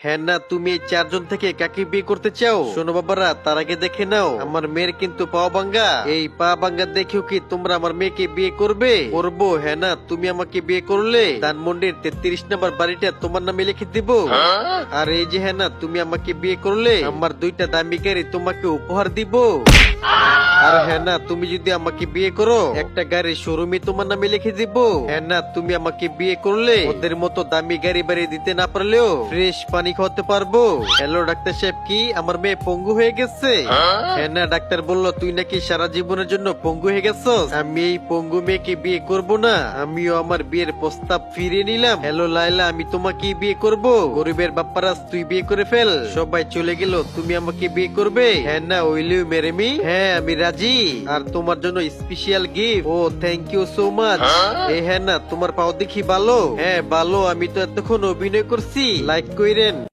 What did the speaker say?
হ্যাঁ না, তুমি এই চারজন থেকে কাকে বিয়ে করতে চাও? শোনো বাবারা, তার আগে দেখে নাও আমার মেয়ের কিন্তু পা ভাঙ্গা। এই পা ভাঙ্গা দেখেও কি তোমরা আমার মেয়েকে বিয়ে করবে? করবো। হ্যাঁ না, তুমি আমাকে বিয়ে করলে ধানমন্ডির 33 নম্বর বাড়িটা তোমার নামে লিখে দিব। আর এই যে হ্যাঁ না, তুমি আমাকে বিয়ে করলে আমার 2টা দামি গাড়ি তোমাকে উপহার দিব। আর হ্যাঁ না, তুমি যদি আমাকে বিয়ে করো একটা গাড়ির শোরুমে তোমার নামে লিখে দিব। হ্যাঁ না, তুমি আমাকে বিয়ে করলে ওদের মতো দামি গাড়ি বাড়ি দিতে না পারলেও ফ্রেশ পানি খাওয়াতে পারবো। হ্যালো ডাক্তার সাহেব, কি আমার মেয়ে পঙ্গু হয়ে গেছে? হ্যাঁ না, ডাক্তার বললো তুই নাকি সারা জীবনের জন্য পঙ্গু হয়ে গেছস। আমি এই পঙ্গু মেয়েকে বিয়ে করব না, আমিও আমার বিয়ের প্রস্তাব ফিরিয়ে নিলাম। হ্যালো লাইলা, আমি তোমাকে বিয়ে করব। গরিবের বাপ্পারাজ, তুই বিয়ে করে ফেল। সবাই চলে গেল, তুমি আমাকে বিয়ে করবে? হ্যাঁ না, উইল ইউ ম্যারি মি? হ্যাঁ, আমি রাজি। আর তোমার জন্য স্পেশাল গিফট। ও থ্যাংক ইউ সো মাচ। হ্যাঁ না, তোমার পাও দেখি ভালো। হ্যাঁ ভালো, আমি তো এতক্ষণ অভিনয় করছি। লাইক কইরেন।